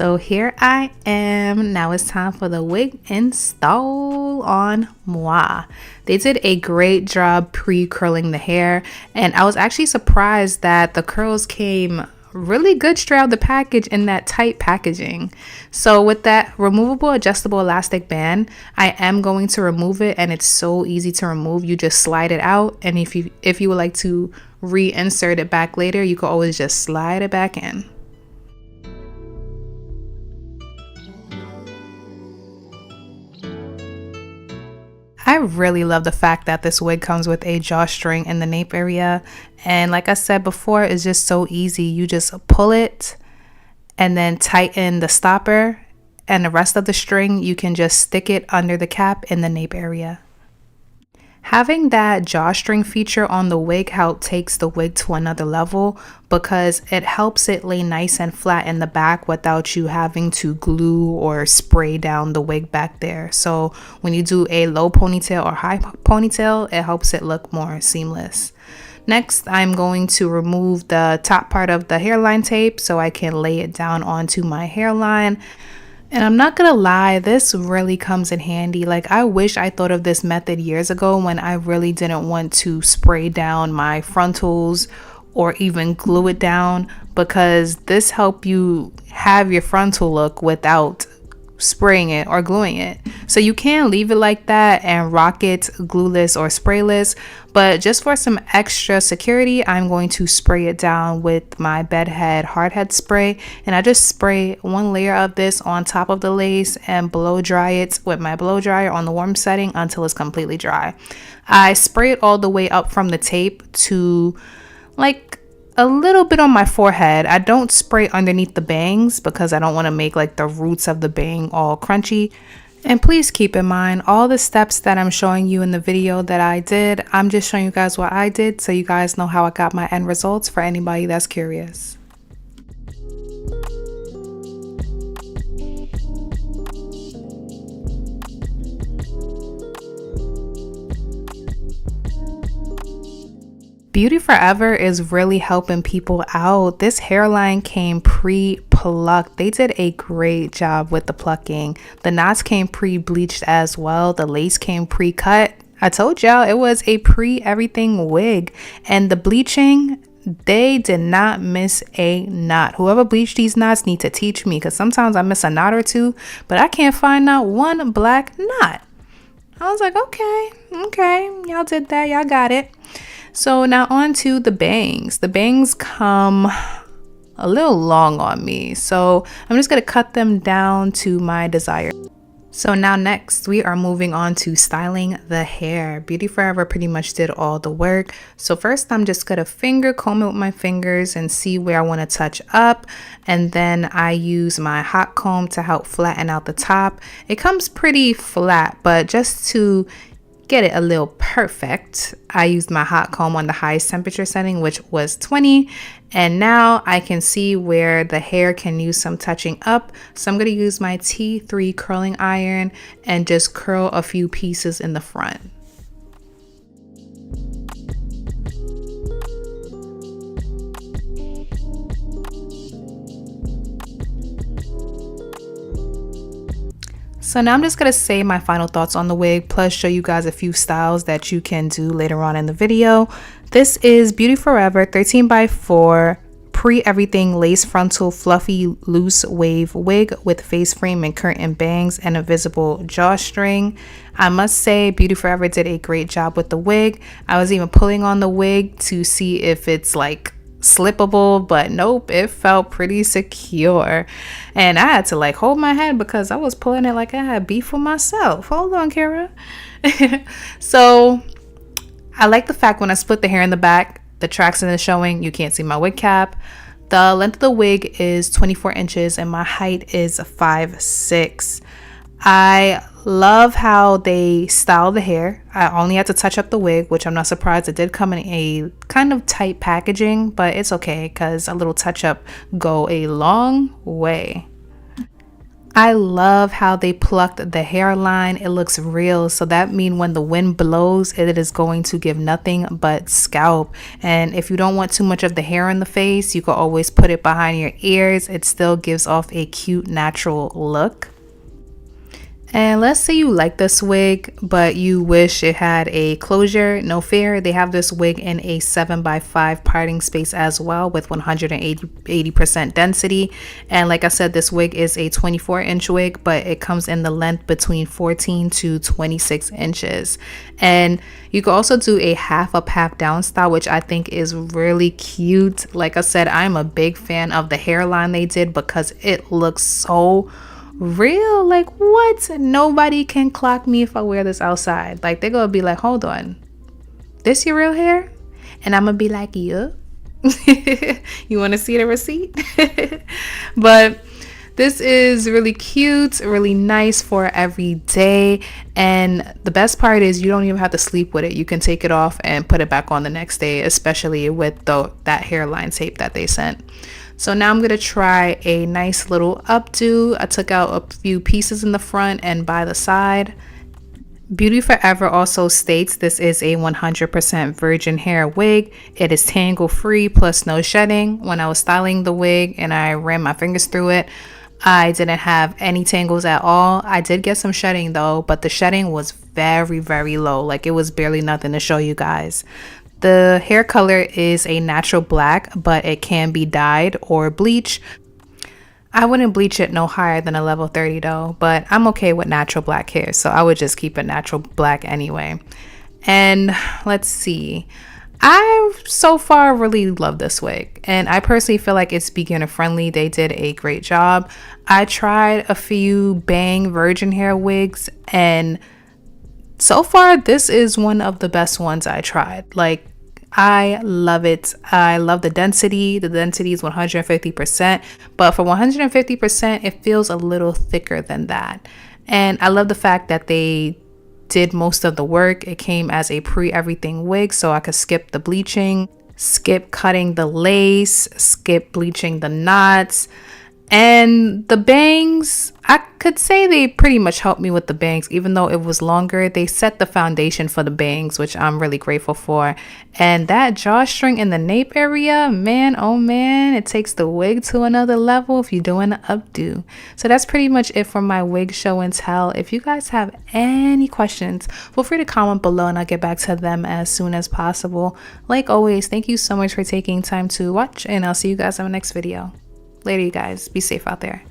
So here I am. Now it's time for the wig install on moi. They did a great job pre-curling the hair, and I was actually surprised that the curls came really good straight out of the package in that tight packaging. So with that removable adjustable elastic band, I am going to remove it, and it's so easy to remove. You just slide it out, and if you would like to reinsert it back later, you can always just slide it back in. I really love the fact that this wig comes with a drawstring in the nape area, and like I said before, it's just so easy. You just pull it and then tighten the stopper, and the rest of the string you can just stick it under the cap in the nape area. Having that drawstring feature on the wig takes the wig to another level, because it helps it lay nice and flat in the back without you having to glue or spray down the wig back there. So when you do a low ponytail or high ponytail, it helps it look more seamless. Next, I'm going to remove the top part of the hairline tape so I can lay it down onto my hairline. And I'm not gonna lie, this really comes in handy. Like, I wish I thought of this method years ago when I really didn't want to spray down my frontals or even glue it down, because this helps you have your frontal look without spraying it or gluing it. So you can leave it like that and rock it glueless or sprayless, but just for some extra security, I'm going to spray it down with my bedhead hardhead spray, and I just spray one layer of this on top of the lace and blow dry it with my blow dryer on the warm setting until it's completely dry. I spray it all the way up from the tape to like a little bit on my forehead. I don't spray underneath the bangs because I don't want to make like the roots of the bang all crunchy. And please keep in mind, all the steps that I'm showing you in the video that I did, I'm just showing you guys what I did so you guys know how I got my end results for anybody that's curious. BeautyForever is really helping people out. This hairline came pre-plucked. They did a great job with the plucking. The knots came pre-bleached as well. The lace came pre-cut. I told y'all it was a pre-everything wig. And the bleaching, they did not miss a knot. Whoever bleached these knots need to teach me, because sometimes I miss a knot or two, but I can't find not one black knot. I was like, okay, y'all did that, y'all got it. So now on to the bangs. The bangs come a little long on me, so I'm just going to cut them down to my desire. So now next we are moving on to styling the hair. BeautyForever pretty much did all the work. So first I'm just going to finger comb it with my fingers and see where I want to touch up. And then I use my hot comb to help flatten out the top. It comes pretty flat, but just to get it a little perfect, I used my hot comb on the highest temperature setting, which was 20, and now I can see where the hair can use some touching up. So I'm going to use my T3 curling iron and just curl a few pieces in the front. So now I'm just going to say my final thoughts on the wig, plus show you guys a few styles that you can do later on in the video. This is BeautyForever 13x4 pre-everything lace frontal fluffy loose wave wig with face frame and curtain bangs and a visible drawstring. I must say BeautyForever did a great job with the wig. I was even pulling on the wig to see if it's like slippable, but nope, it felt pretty secure, and I had to like hold my head because I was pulling it like I had beef with myself. Hold on, Kara. So I like the fact when I split the hair in the back, the tracks is showing, you can't see my wig cap. The length of the wig is 24 inches and my height is 5'6". I love how they style the hair. I only had to touch up the wig, which I'm not surprised. It did come in a kind of tight packaging, but it's okay because a little touch up go a long way. I love how they plucked the hairline. It looks real. So that means when the wind blows, it is going to give nothing but scalp. And if you don't want too much of the hair in the face, you can always put it behind your ears. It still gives off a cute, natural look. And let's say you like this wig, but you wish it had a closure. No fear, they have this wig in a 7x5 parting space as well with 180% density. And like I said, this wig is a 24-inch wig, but it comes in the length between 14 to 26 inches. And you can also do a half up, half down style, which I think is really cute. Like I said, I'm a big fan of the hairline they did because it looks so real. Like, what? Nobody can clock me if I wear this outside. Like, they're gonna be like, hold on, this your real hair? And I'm gonna be like, yeah. You want to see the receipt? But this is really cute, really nice for every day. And the best part is you don't even have to sleep with it. You can take it off and put it back on the next day, especially with that hairline tape that they sent. So now I'm going to try a nice little updo. I took out a few pieces in the front and by the side. BeautyForever also states this is a 100% virgin hair wig. It is tangle free plus no shedding. When I was styling the wig and I ran my fingers through it, I didn't have any tangles at all. I did get some shedding though, but the shedding was very, very low. Like, it was barely nothing to show you guys. The hair color is a natural black, but it can be dyed or bleached. I wouldn't bleach it no higher than a level 30 though, but I'm okay with natural black hair, so I would just keep it natural black anyway. And let's see. I so far really love this wig, and I personally feel like it's beginner friendly. They did a great job. I tried a few bang virgin hair wigs, and so far this is one of the best ones I tried. Like, I love it. I love the density. The density is 150%, but for 150%, it feels a little thicker than that. And I love the fact that they did most of the work. It came as a pre-everything wig, so I could skip the bleaching, skip cutting the lace, skip bleaching the knots. And the bangs, I could say they pretty much helped me with the bangs. Even though it was longer, they set the foundation for the bangs, which I'm really grateful for. And that drawstring in the nape area, man, oh man, it takes the wig to another level if you're doing an updo. So that's pretty much it for my wig show and tell. If you guys have any questions, feel free to comment below and I'll get back to them as soon as possible. Like always, thank you so much for taking time to watch, and I'll see you guys in the next video. Later, you guys. Be safe out there.